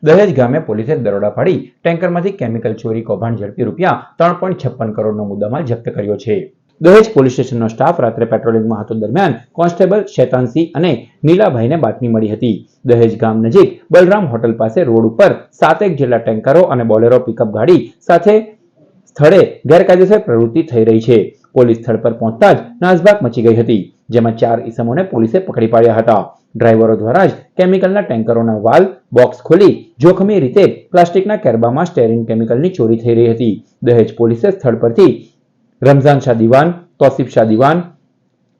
દહેજ ગામે પોલીસે દરોડા પાડી ટેન્કરમાંથી કેમિકલ ચોરી કૌભાંડ ઝડપી ₹3.56 કરોડનો મુદ્દામાલ જપ્ત કર્યો છે। દહેજ પોલીસ સ્ટેશનનો સ્ટાફ રાત્રે પેટ્રોલિંગમાં હતો દરમિયાન કોન્સ્ટેબલ શેતાનસિંહ અને નીલાભાઈને બાતમી મળી હતી। દહેજ ગામ નજીક બલરામ હોટલ પાસે રોડ ઉપર 7 જેટલા ટેન્કરો અને બોલેરો પિકઅપ ગાડી સાથે સ્થળે ગેરકાયદેસર પ્રવૃત્તિ થઈ રહી છે। પોલીસ સ્થળ પર પહોંચતા જ નાસભાગ મચી ગઈ હતી, જેમાં 4 ઈસમોને પોલીસે પકડી પાડ્યા હતા। ડ્રાઈવરો દ્વારા જ કેમિકલના ટેન્કરોના વાલ્વ બોક્સ ખોલી જોખમી રીતે પ્લાસ્ટિકના કેરબામાં સ્ટેરિન કેમિકલની ચોરી થઈ રહી હતી। દહેજ પોલીસે સ્થળ પરથી રમઝાન શાહ દિવાન, તોસીફ શાહ દિવાન,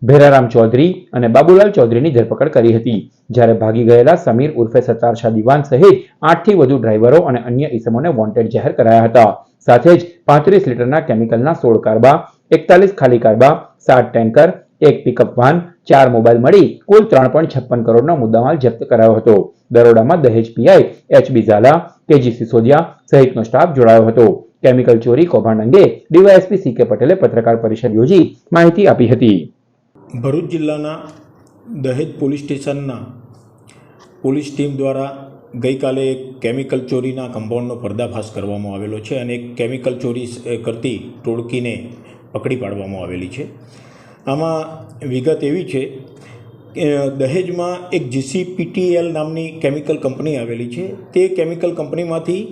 ભેરારામ ચૌધરી અને બાબુલાલ ચૌધરીની ધરપકડ કરી હતી, જ્યારે ભાગી ગયેલા સમીર ઉર્ફે સત્તાર શાહ દિવાન સહિત 8થી વધુ ડ્રાઈવરો અને અન્ય ઈસમોને વોન્ટેડ જાહેર કરાયા હતા। સાથે જ 35 લીટરના કેમિકલના 16 કારબા, 41 ખાલી કારબા, 7 ટેન્કર, 1 પિકઅપ વાન, 4 મોબાઈલ મળી કુલ 3.56 કરોડનો મુદ્દામાલ જપ્ત કરાયો હતો। દરોડામાં Dahej PI HB Zala, KG Sisodiya સહિતનો સ્ટાફ જોડાયો હતો। કેમિકલ ચોરી કૌભાંડ અંગે ડીવાયએસપી CK પટેલે પત્રકાર પરિષદ યોજી માહિતી આપી હતી। ભરૂચ જિલ્લાના દહેજ પોલીસ સ્ટેશનના પોલીસ ટીમ દ્વારા ગઈકાલે એક કેમિકલ ચોરીના કમ્પાઉન્ડનો પર્દાફાશ કરવામાં આવેલો છે અને એક કેમિકલ ચોરી કરતી ટોળકીને પકડી પાડવામાં આવેલી છે। આમાં વિગત એવી છે કે દહેજમાં એક GCPTL નામની કેમિકલ કંપની આવેલી છે। તે કેમિકલ કંપનીમાંથી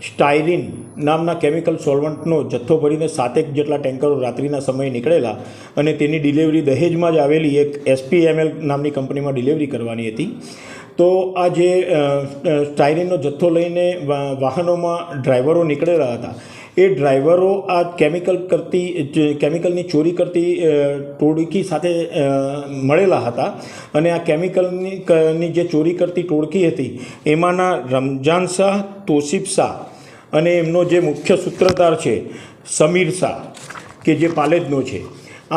સ્ટાયરીન નામના કેમિકલ સોલ્વન્ટનો જથ્થો ભરીને 7 જેટલા ટેન્કરો રાત્રિના સમયે નીકળેલા અને તેની ડિલિવરી દહેજમાં જ આવેલી એક SPML નામની કંપનીમાં ડિલિવરી કરવાની હતી। તો આ જે સ્ટાયરીનનો જથ્થો લઈને વાહનોમાં ડ્રાઈવરો નીકળેલા હતા, એ ડ્રાઈવરો આ કેમિકલની ચોરી કરતી ટોળકી સાથે મળેલા હતા અને આ કેમિકલની જે ચોરી કરતી ટોળકી હતી એમાંના રમઝાન શાહ, તોસીફ શાહ અને એમનો જે મુખ્ય સૂત્રધાર છે સમીર શાહ કે જે પાલેજનો છે,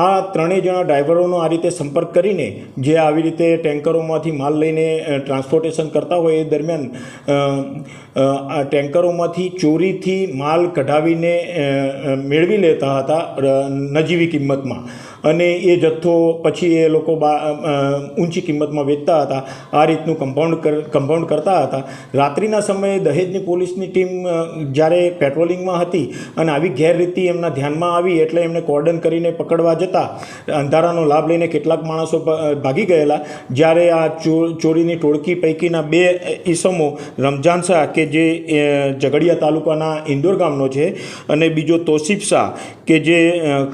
આ ત્રણેય જણા ડ્રાઈવરોનો આ રીતે સંપર્ક કરીને જે આવી રીતે ટેન્કરોમાંથી માલ લઈને ટ્રાન્સપોર્ટેશન કરતા હોય એ દરમિયાન આ ટેન્કરોમાંથી ચોરીથી માલ કઢાવીને મેળવી લેતા હતા નજીવી કિંમતમાં અને એ જથ્થો પછી એ લોકો ઊંચી કિંમતમાં વેચતા હતા। આ રીતનું કમ્પાઉન્ડ કરતા હતા। રાત્રિના સમયે દહેજની પોલીસની ટીમ જ્યારે પેટ્રોલિંગમાં હતી અને આવી ગેરરીતિ એમના ધ્યાનમાં આવી એટલે એમને કોર્ડન કરીને પકડવા જતાં અંધારાનો લાભ લઈને કેટલાક માણસો ભાગી ગયેલા, જ્યારે આ ચોરીની ટોળકી પૈકીના 2 ઈસમો રમઝાન શાહ કે જે ઝઘડિયા તાલુકાના ઇન્દોર ગામનો છે અને બીજો તોસીફ શાહ કે જે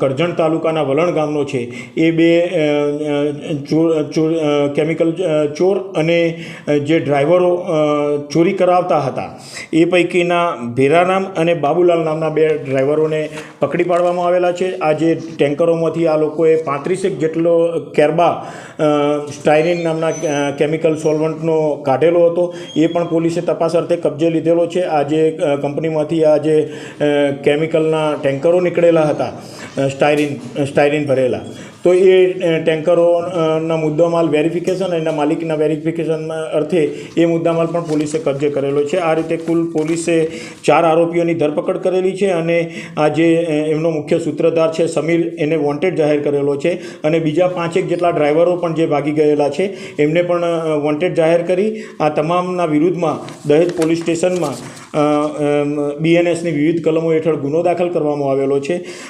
કરજણ તાલુકાના વલણ ગામનો છે, એ 2 કેમિકલ ચોર અને જે ડ્રાઈવરો ચોરી કરાવતા હતા એ પૈકીના ભેરારામ અને બાબુલાલ નામના 2 ડ્રાઈવરોને પકડી પાડવામાં આવેલા છે। આ જે ટેન્કરોમાંથી આ લોકોએ 35 જેટલો કેરબા સ્ટાયરીન નામના કેમિકલ સોલ્વન્ટનો કાઢેલો હતો, એ પણ પોલીસે તપાસ અર્થે કબજે લીધેલો છે। આ જે કંપનીમાંથી આ જે કેમિકલના ટેન્કરો નીકળેલા હતા સ્ટાયરીન ભરેલા, તો એ ટેન્કરોના મુદ્દામાલ વેરિફિકેશન એના માલિકના વેરિફિકેશન અર્થે એ મુદ્દામાલ પણ પોલીસે કબજે કરેલો છે। આ રીતે કુલ પોલીસે 4 આરોપીઓની ધરપકડ કરેલી છે અને આ જે એમનો મુખ્ય સૂત્રધાર છે સમીર, એને વોન્ટેડ જાહેર કરેલો છે અને બીજા 5 જેટલા ડ્રાઈવરો પણ જે ભાગી ગયેલા છે એમને પણ વોન્ટેડ જાહેર કરી આ તમામના વિરુદ્ધમાં દહેજ પોલીસ સ્ટેશનમાં BNSની વિવિધ કલમો હેઠળ ગુનો દાખલ કરવામાં આવેલો છે।